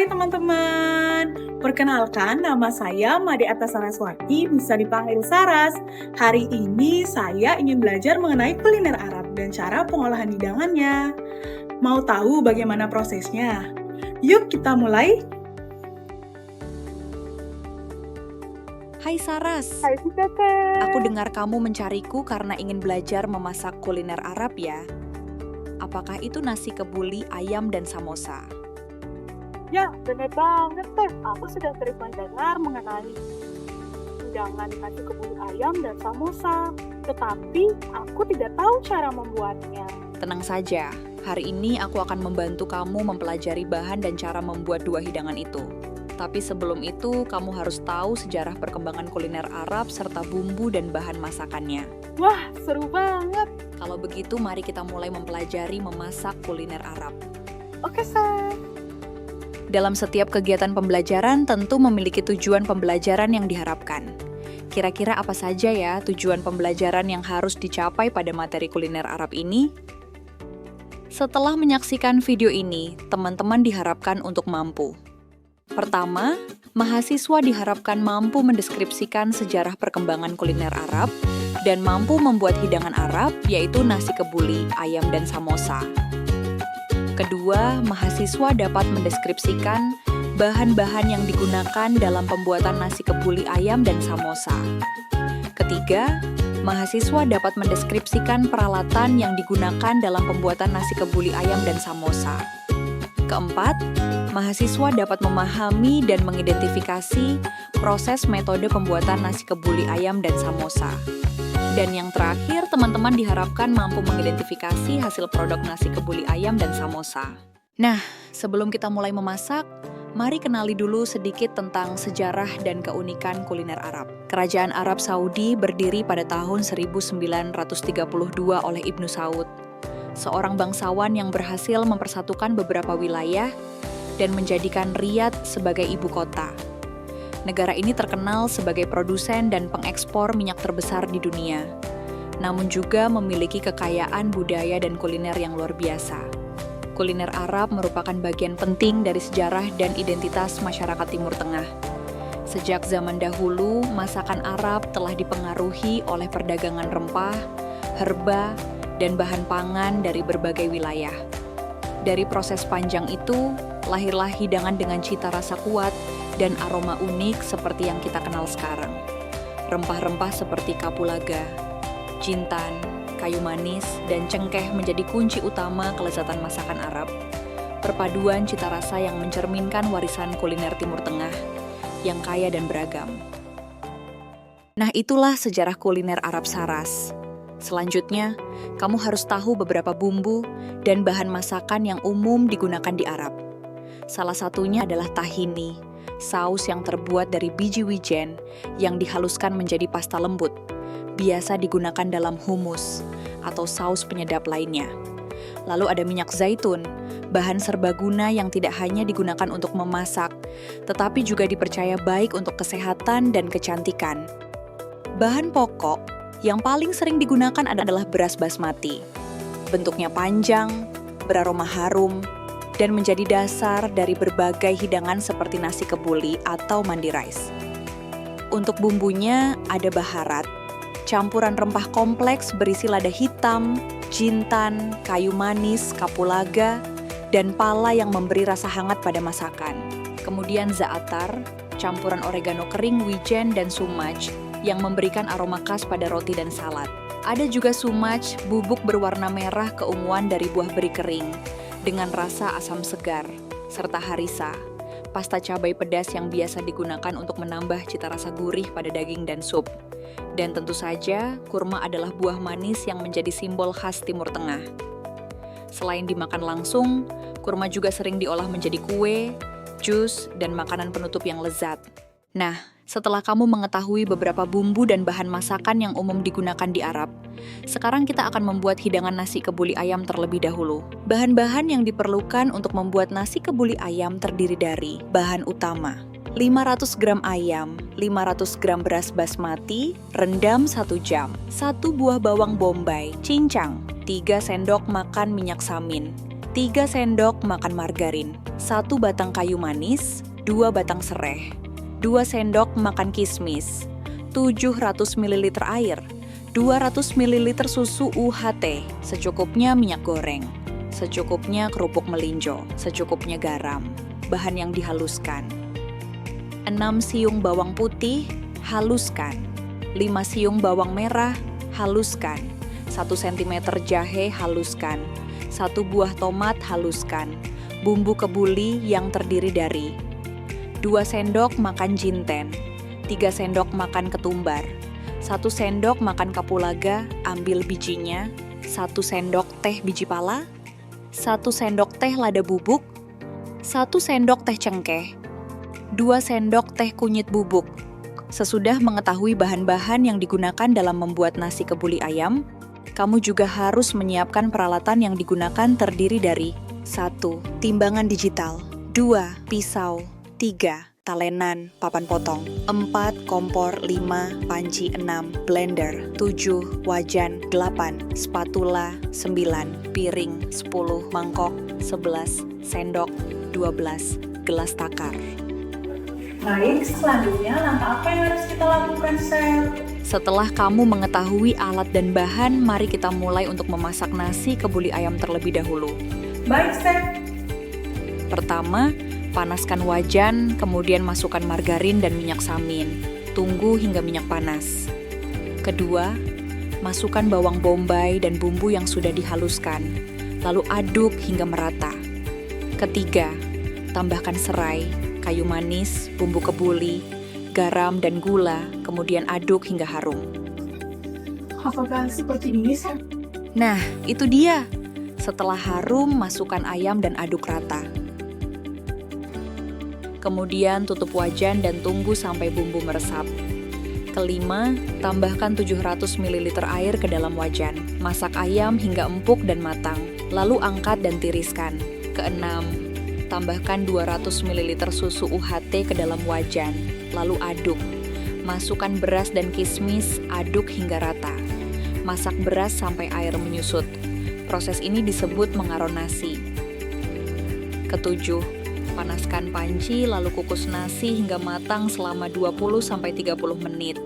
Hai teman-teman, perkenalkan nama saya Made Atta Saraswati, bisa dipanggil Saras. Hari ini saya ingin belajar mengenai kuliner Arab dan cara pengolahan hidangannya. Mau tahu bagaimana prosesnya? Yuk kita mulai. Hai Saras, Hai Kakak. aku dengar kamu mencariku karena ingin belajar memasak kuliner Arab ya. Apakah itu nasi kebuli, ayam, dan samosa? Ya, benar banget Teh. Aku sudah sering mendengar mengenai hidangan nasi kebuli ayam dan samosa. Tetapi aku tidak tahu cara membuatnya. Tenang saja, hari ini aku akan membantu kamu mempelajari bahan dan cara membuat dua hidangan itu. Tapi sebelum itu, kamu harus tahu sejarah perkembangan kuliner Arab serta bumbu dan bahan masakannya. Wah, seru banget. Kalau begitu, mari kita mulai mempelajari memasak kuliner Arab. Oke, Seth. Dalam setiap kegiatan pembelajaran tentu memiliki tujuan pembelajaran yang diharapkan. Kira-kira apa saja ya tujuan pembelajaran yang harus dicapai pada materi kuliner Arab ini? Setelah menyaksikan video ini, teman-teman diharapkan untuk mampu. Pertama, mahasiswa diharapkan mampu mendeskripsikan sejarah perkembangan kuliner Arab dan mampu membuat hidangan Arab, yaitu nasi kebuli, ayam, dan samosa. Kedua, mahasiswa dapat mendeskripsikan bahan-bahan yang digunakan dalam pembuatan nasi kebuli ayam dan samosa. Ketiga, mahasiswa dapat mendeskripsikan peralatan yang digunakan dalam pembuatan nasi kebuli ayam dan samosa. Keempat, mahasiswa dapat memahami dan mengidentifikasi proses metode pembuatan nasi kebuli ayam dan samosa. Dan yang terakhir, teman-teman diharapkan mampu mengidentifikasi hasil produk nasi kebuli ayam dan samosa. Nah, sebelum kita mulai memasak, mari kenali dulu sedikit tentang sejarah dan keunikan kuliner Arab. Kerajaan Arab Saudi berdiri pada tahun 1932 oleh Ibnu Saud, seorang bangsawan yang berhasil mempersatukan beberapa wilayah dan menjadikan Riyadh sebagai ibu kota. Negara ini terkenal sebagai produsen dan pengekspor minyak terbesar di dunia, namun juga memiliki kekayaan budaya dan kuliner yang luar biasa. Kuliner Arab merupakan bagian penting dari sejarah dan identitas masyarakat Timur Tengah. Sejak zaman dahulu, masakan Arab telah dipengaruhi oleh perdagangan rempah, herba, dan bahan pangan dari berbagai wilayah. Dari proses panjang itu, lahirlah hidangan dengan cita rasa kuat dan aroma unik seperti yang kita kenal sekarang. Rempah-rempah seperti kapulaga, jintan, kayu manis, dan cengkeh menjadi kunci utama kelezatan masakan Arab. Perpaduan cita rasa yang mencerminkan warisan kuliner Timur Tengah yang kaya dan beragam. Nah, itulah sejarah kuliner Arab Saras. Selanjutnya, kamu harus tahu beberapa bumbu dan bahan masakan yang umum digunakan di Arab. Salah satunya adalah tahini, saus yang terbuat dari biji wijen yang dihaluskan menjadi pasta lembut, biasa digunakan dalam hummus atau saus penyedap lainnya. Lalu ada minyak zaitun, bahan serbaguna yang tidak hanya digunakan untuk memasak, tetapi juga dipercaya baik untuk kesehatan dan kecantikan. Bahan pokok yang paling sering digunakan adalah beras basmati. Bentuknya panjang, beraroma harum, dan menjadi dasar dari berbagai hidangan seperti nasi kebuli atau mandi rice. Untuk bumbunya ada baharat, campuran rempah kompleks berisi lada hitam, jintan, kayu manis, kapulaga, dan pala yang memberi rasa hangat pada masakan. Kemudian za'atar, campuran oregano kering, wijen, dan sumaj yang memberikan aroma khas pada roti dan salad. Ada juga sumaj, bubuk berwarna merah keunguan dari buah beri kering, dengan rasa asam segar, serta harisa, pasta cabai pedas yang biasa digunakan untuk menambah cita rasa gurih pada daging dan sup. Dan tentu saja, kurma adalah buah manis yang menjadi simbol khas Timur Tengah. Selain dimakan langsung, kurma juga sering diolah menjadi kue, jus, dan makanan penutup yang lezat. Nah, setelah kamu mengetahui beberapa bumbu dan bahan masakan yang umum digunakan di Arab, sekarang kita akan membuat hidangan nasi kebuli ayam terlebih dahulu. Bahan-bahan yang diperlukan untuk membuat nasi kebuli ayam terdiri dari bahan utama: 500 gram ayam, 500 gram beras basmati, rendam 1 jam, 1 buah bawang bombay, cincang, 3 sendok makan minyak samin, 3 sendok makan margarin, 1 batang kayu manis, 2 batang serai, 2 sendok makan kismis, 700 ml air, 200 ml susu UHT, secukupnya minyak goreng, secukupnya kerupuk melinjo, secukupnya garam, bahan yang dihaluskan. 6 siung bawang putih, haluskan. 5 siung bawang merah, haluskan. 1 cm jahe, haluskan. 1 buah tomat, haluskan. Bumbu kebuli yang terdiri dari 2 sendok makan jinten, 3 sendok makan ketumbar, 1 sendok makan kapulaga, ambil bijinya, 1 sendok teh biji pala, 1 sendok teh lada bubuk, 1 sendok teh cengkeh, 2 sendok teh kunyit bubuk. Sesudah mengetahui bahan-bahan yang digunakan dalam membuat nasi kebuli ayam, kamu juga harus menyiapkan peralatan yang digunakan terdiri dari 1. Timbangan digital, 2. Pisau, 3. Talenan, papan potong, 4. Kompor, 5. Panci, 6. Blender, 7. Wajan, 8. Spatula, 9. Piring, 10. Mangkok, 11. Sendok, 12. Gelas takar. Baik, selanjutnya langkah apa yang harus kita lakukan, Chef? Setelah kamu mengetahui alat dan bahan, mari kita mulai untuk memasak nasi kebuli ayam terlebih dahulu. Baik, Chef. Pertama, panaskan wajan, kemudian masukkan margarin dan minyak samin. Tunggu hingga minyak panas. Kedua, masukkan bawang bombay dan bumbu yang sudah dihaluskan, lalu aduk hingga merata. Ketiga, tambahkan serai, kayu manis, bumbu kebuli, garam dan gula, kemudian aduk hingga harum. Apakah seperti ini, Chef? Nah, itu dia. Setelah harum, masukkan ayam dan aduk rata. Kemudian tutup wajan dan tunggu sampai bumbu meresap. Kelima, tambahkan 700 ml air ke dalam wajan. Masak ayam hingga empuk dan matang, lalu angkat dan tiriskan. Keenam, tambahkan 200 ml susu UHT ke dalam wajan, lalu aduk. Masukkan beras dan kismis, aduk hingga rata. Masak beras sampai air menyusut. Proses ini disebut mengaronasi. Ketujuh, panaskan panci lalu kukus nasi hingga matang selama 20-30 menit.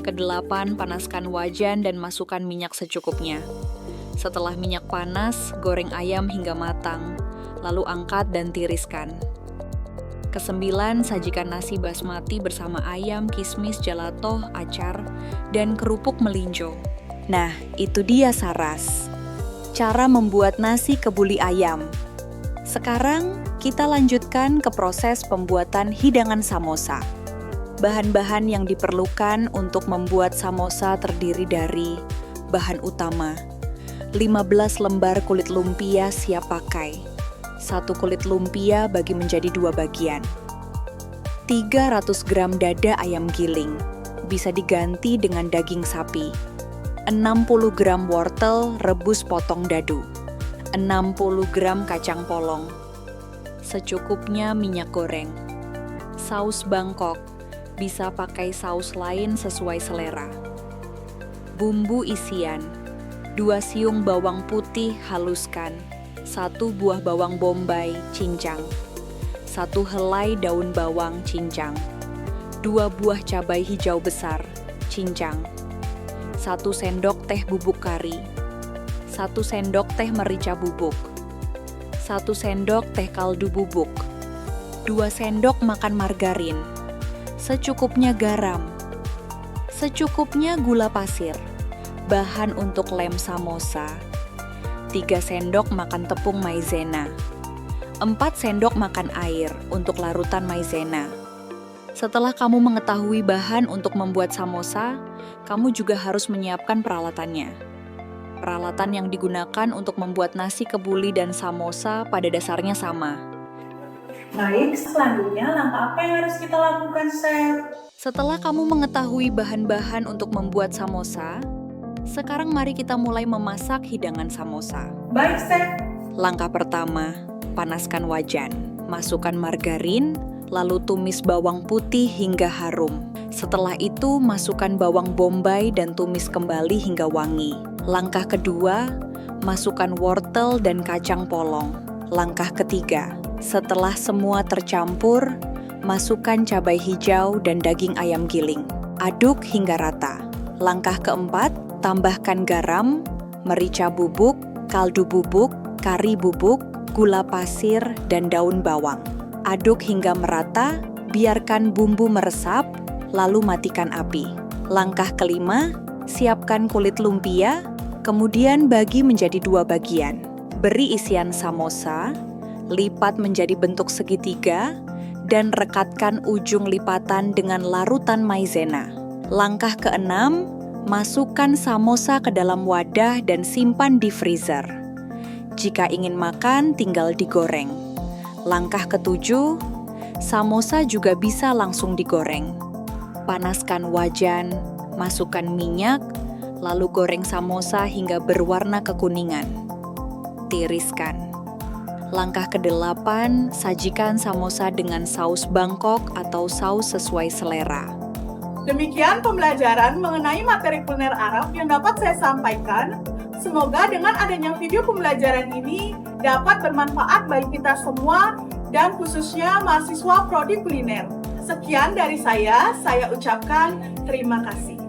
Kedelapan, panaskan wajan dan masukkan minyak secukupnya. Setelah minyak panas, goreng ayam hingga matang, lalu angkat dan tiriskan. Kesembilan, sajikan nasi basmati bersama ayam, kismis, gelato, acar, dan kerupuk melinjo. Nah, itu dia Saras. Cara membuat nasi kebuli ayam. Sekarang, kita lanjutkan ke proses pembuatan hidangan samosa. Bahan-bahan yang diperlukan untuk membuat samosa terdiri dari bahan utama, 15 lembar kulit lumpia siap pakai. 1 kulit lumpia bagi menjadi 2 bagian. 300 gram dada ayam giling, bisa diganti dengan daging sapi. 60 gram wortel rebus potong dadu. 60 gram kacang polong. Secukupnya minyak goreng. Saus Bangkok, bisa pakai saus lain sesuai selera. Bumbu isian, 2 siung bawang putih haluskan, 1 buah bawang bombay cincang, 1 helai daun bawang cincang, 2 buah cabai hijau besar cincang, 1 sendok teh bubuk kari, 1 sendok teh merica bubuk, 1 sendok teh kaldu bubuk, 2 sendok makan margarin, secukupnya garam, secukupnya gula pasir, bahan untuk lem samosa, 3 sendok makan tepung maizena, 4 sendok makan air untuk larutan maizena. Setelah kamu mengetahui bahan untuk membuat samosa, kamu juga harus menyiapkan peralatannya. Peralatan yang digunakan untuk membuat nasi kebuli dan samosa pada dasarnya sama. Baik, selanjutnya langkah apa yang harus kita lakukan, Chef? Setelah kamu mengetahui bahan-bahan untuk membuat samosa, sekarang mari kita mulai memasak hidangan samosa. Baik, Chef. Langkah pertama, panaskan wajan. Masukkan margarin, lalu tumis bawang putih hingga harum. Setelah itu, masukkan bawang bombay dan tumis kembali hingga wangi. Langkah kedua, Masukkan wortel dan kacang polong. Langkah ketiga, setelah semua tercampur, masukkan cabai hijau dan daging ayam giling. Aduk hingga rata. Langkah keempat, tambahkan garam, merica bubuk, kaldu bubuk, kari bubuk, gula pasir, dan daun bawang. Aduk hingga merata, biarkan bumbu meresap, lalu matikan api. Langkah kelima, siapkan kulit lumpia, kemudian bagi menjadi 2 bagian. Beri isian samosa, lipat menjadi bentuk segitiga, dan rekatkan ujung lipatan dengan larutan maizena. Langkah keenam, masukkan samosa ke dalam wadah dan simpan di freezer. Jika ingin makan, tinggal digoreng. Langkah ketujuh, samosa juga bisa langsung digoreng. Panaskan wajan, masukkan minyak, lalu goreng samosa hingga berwarna kekuningan. Tiriskan. Langkah ke-8, sajikan samosa dengan saus Bangkok atau saus sesuai selera. Demikian pembelajaran mengenai materi kuliner Arab yang dapat saya sampaikan. Semoga dengan adanya video pembelajaran ini dapat bermanfaat bagi kita semua dan khususnya mahasiswa prodi kuliner. Sekian dari saya ucapkan terima kasih.